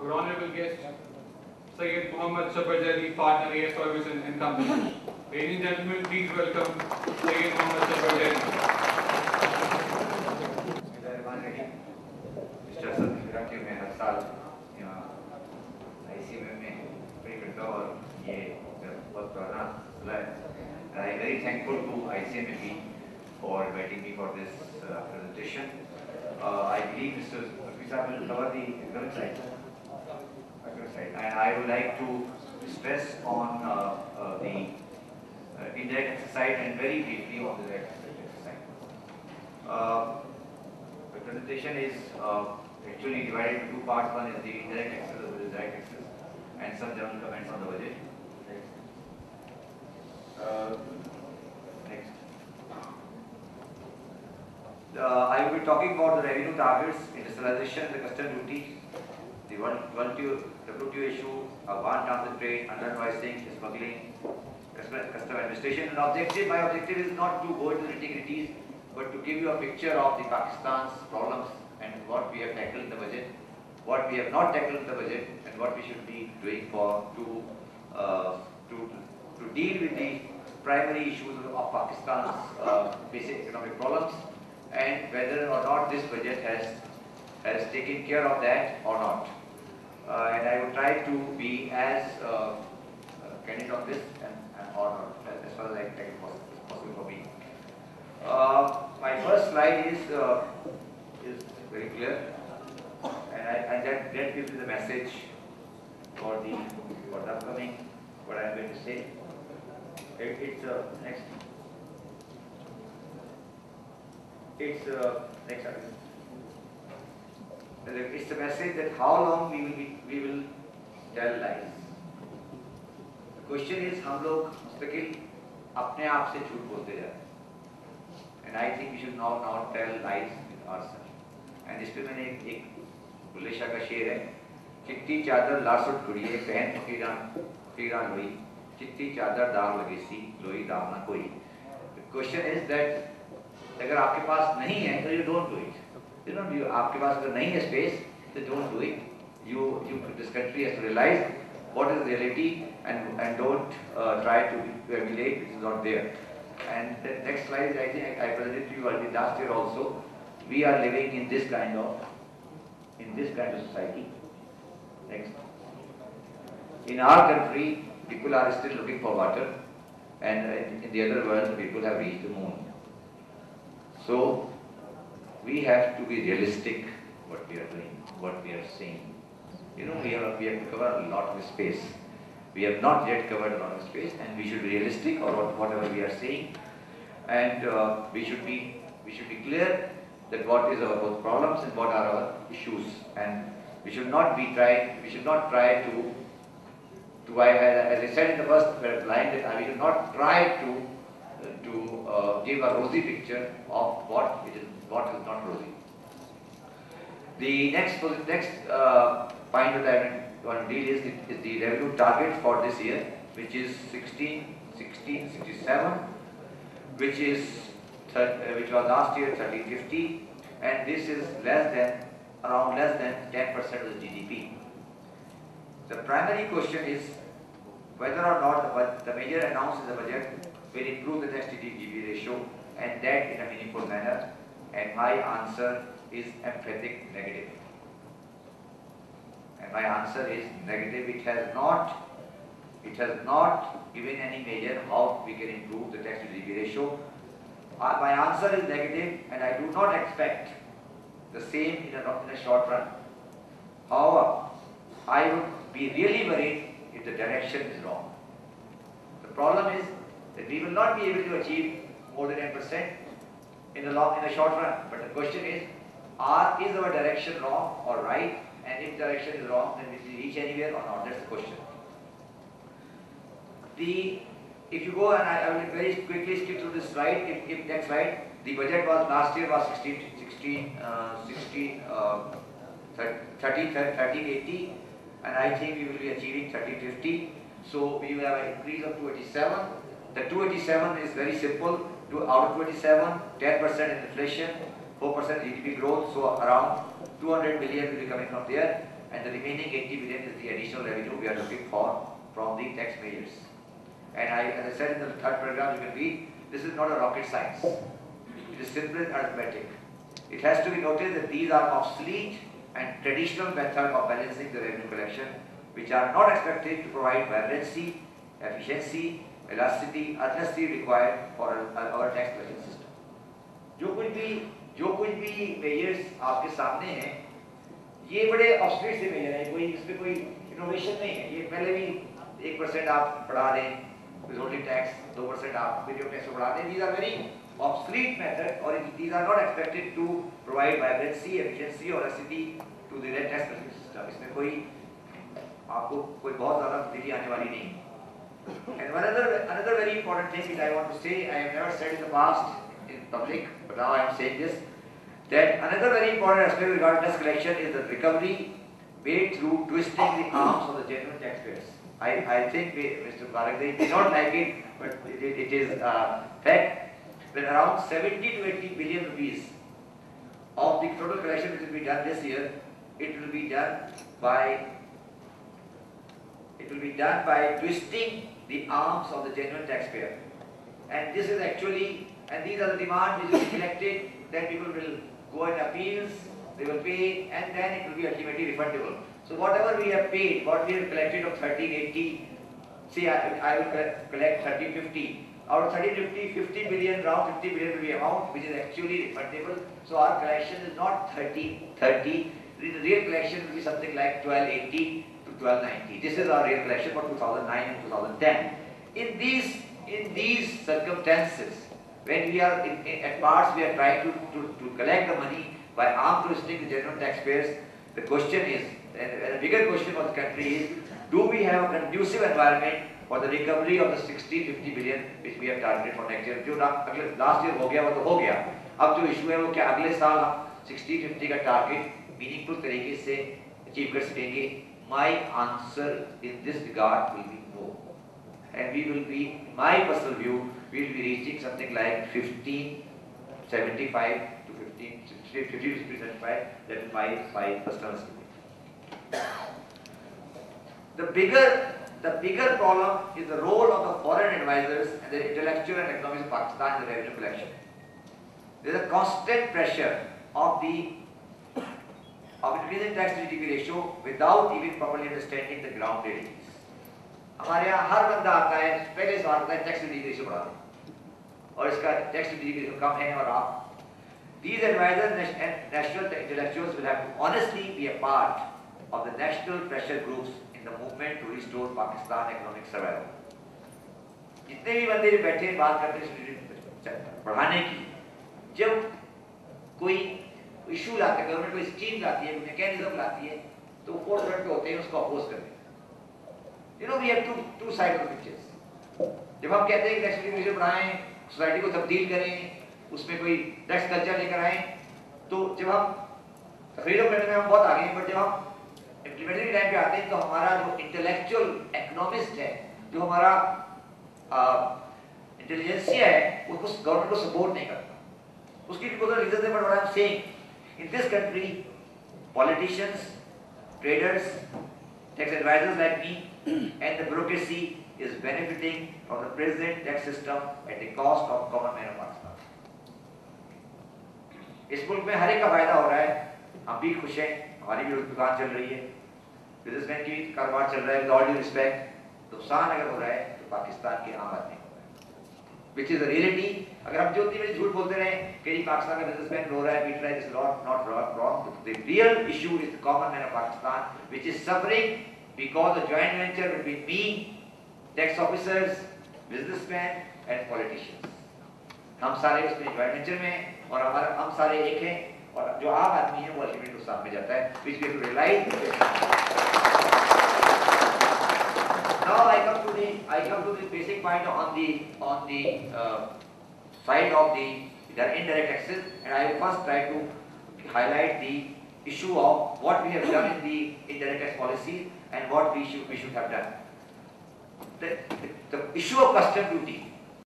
our honorable guest, Syed Mohammad Sabarjali, partner AS Service and Company. Ladies and gentlemen, please welcome Syed Mohammad Sabarjali. Mr. Satyagrati में हर साल यहाँ ICMM में free करता और ये बहुत पुराना सिलसिला है. I am very thankful to ICMM for inviting me for this presentation. I believe Mr. Sabar will cover the economic side. And I would like to stress on the indirect access side and very briefly on the direct access side. The presentation is actually divided into two parts. One is the indirect access, the other is direct access, and some general comments on the budget. Next. I will be talking about the revenue targets, industrialization, the custom duty, the WTO issue, ban transit trade, under-invoicing, smuggling, custom administration. And objective, my objective is not to go into the nitty-gritties, but to give you a picture of the Pakistan's problems and what we have tackled in the budget, what we have not tackled in the budget, and what we should be doing for to deal with the primary issues of Pakistan's basic economic problems, and whether or not this budget has taken care of that or not. And I will try to be as candid on this and or not, as far as I think is possible for me. My first slide is very clear, and that gives you the message for the upcoming, what I am going to say. It's next. It's next. It's the message that how long we will tell lies. The question is, हम लोग मुस्तकिल अपने आप से झूठ बोलते जा रहे हैं. And I think we should not tell lies with ourselves. And इस पे मैंने एक बुल्ले शाह का शेर है, चिट्टी चादर लासुट कुड़िए पहन फकीरान लोई, चिट्टी चादर दाग लगे सी लोई दाग ना कोई. The question is that अगर आपके पास नहीं है तो you don't do it. आपके पास अगर नहीं है space, then don't do it. This country has to realize what is the reality and don't try to emulate which is not there. And the next slide, I think I presented to you already last year also. We are living in this kind of society. Next. In our country, people are still looking for water, and in the other world, people have reached the moon. So we have to be realistic what we are doing, what we are saying. We have to cover a lot of space. We have not yet covered a lot of space, and we should be realistic about whatever we are saying, and we should be clear that what is our both problems and what are our issues, and we should not try to as I said in the first line, that we should not try to give a rosy picture of what is not rosy. The next point that I want to deal is the revenue target for this year, which is 1667, which was last year 1350, and this is around less than 10% of the GDP. The primary question is whether or not the measure announced in the budget will improve the debt to GDP ratio, and that in a meaningful manner. And my answer is emphatic negative. And my answer is negative. It has not given any measure how we can improve the debt to GDP ratio. My answer is negative, and I do not expect the same in a short run. However, I would be really worried if the direction is wrong. The problem is that we will not be able to achieve more than 10% in the short run. But the question is our direction wrong or right? And if direction is wrong, then will we reach anywhere or not? That's the question. If you go, and I will very quickly skip through this slide. If next slide, the budget was last year was 1380, and I think we will be achieving 1350. So we will have an increase of 287. The 287 is very simple. Out of 287, 10% inflation, 4% GDP growth, so around 200 billion will be coming from there. and the remaining 80 billion is the additional revenue we are looking for from the tax measures. And as I said in the third paragraph, you can read, this is not a rocket science. It is simple arithmetic. It has to be noted that these are obsolete and traditional methods of balancing the revenue collection, which are not expected to provide vibrancy, efficiency, elasticity, urgency required for our tax collection system. जो कुछ भी measures आपके सामने हैं, ये बड़े obsolete से major हैं, इसमें कोई इनोवेशन नहीं है. ये पहले भी 1% आप बढ़ा दें, withholding tax 2% आप video tax बढ़ा दें. These are very obsolete methods, or these are not expected to provide vibrancy, efficiency or elasticity to the tax collection system. इसमें कोई आपको कोई बहुत ज़्यादा तब्दीली आने वाली नहीं. And another very important thing that I want to say, I have never said in the past in public, but now I am saying this, that another very important aspect regarding tax collection is the recovery made through twisting the arms of the genuine taxpayers. I think Mr. Barakdev may not like it, but it is fact that around 70 to 80 billion rupees of the total collection which will be done this year, it will be done by twisting the arms of the genuine taxpayer. And this is actually, and these are the demands which will be collected, then people will go in appeals, they will pay, and then it will be ultimately refundable. So whatever we have paid, what we have collected of 1380, see I will collect 1350. Out of 1350, 50 billion, around 50 billion will be amount which is actually refundable. So our collection is not 1330, the real collection will be something like 1280 to 1290. This is our real collection for 2009 and 2010. In these circumstances, when we are at parts we are trying to collect the money by arm twisting the genuine taxpayers, the question is, and the bigger question of the country is, do we have a conducive environment for the recovery of the 60-50 billion which we have targeted for next year? जो last year हो गया वो तो हो गया. अब जो issue है वो क्या अगले साल हम 60-50 का target meaningful तरीके से achieve कर सकेंगे? My answer in this regard will be no. And we will be, in my personal view, we will be reaching something like 1575 to 1575. That is my personal estimate. The bigger problem is the role of the foreign advisors and the intellectual and economics of Pakistan in the revenue collection. There is a constant pressure of increasing tax to GDP ratio without even properly understanding the ground realities. हमारे यहाँ हर बंदा आता है, पहले सवाल आता है tax to GDP ratio बढ़ा दें और इसका टैक्स टू जीडीपी रेशियो कम है. और आप these advisors and national intellectuals will have to honestly be a part of the national pressure groups in the movement to restore Pakistan economic survival. जितने भी बंदे बैठे बात करते हैं बढ़ाने की, जब कोई इशू लाते हैं, गवर्नमेंट कोई स्कीम लाती है, मैकेनिज्म लाती है, तो फोर्थ फ्रंट पे होते हैं उसको अपोज करते हैं. You know, we have two sides of the pictures. जब हम कहते हैं कि टैक्स रेवेन्यू बढ़ाएं, सोसाइटी को तब्दील करें, उसमें कोई टैक्स कल्चर लेकर आए, तो जब हम फ्रीडम करने में हम बहुत आगे हैं, बट जब हम इम्प्लीमेंटेशन टाइम पे आते हैं तो हमारा जो इंटेलेक्चुअल इकोनॉमिस्ट है, जो हमारा इंटेलिजेंसिया है, वो गवर्नमेंट को सपोर्ट नहीं करता. उसकी बहुत रीजन है, but what I am saying, in this country politicians, traders, tax advisors like me and the bureaucracy is benefiting from the present tax system at the cost of common man of Pakistan. इस मुल्क में हर एक का फायदा हो रहा है, हम भी खुश हैं, हमारी भी दुकान चल रही है, बिजनेसमैन की भी कारोबार चल रहा है. विद ऑल ड्यू रिस्पेक्ट, नुकसान अगर हो रहा है तो पाकिस्तान के आम आदमी, which is the reality. अगर हम जो इतनी झूठ बोलते रहे कि पाकिस्तान का बिजनेसमैन रो रहा है, पीट रहा है, this is not wrong. The real issue is the common man of Pakistan, which is suffering because the joint venture between me, tax officers, businessmen and politicians. हम सारे उसमें joint venture में और हम सारे एक हैं, और जो आम आदमी है वो अल्टीमेटली नुकसान में जाता है, which we have to realize. Now I come to the basic point on the side of the indirect taxes, and I will first try to highlight the issue of what we have done in the indirect tax policy and what we should have done. The issue of custom duty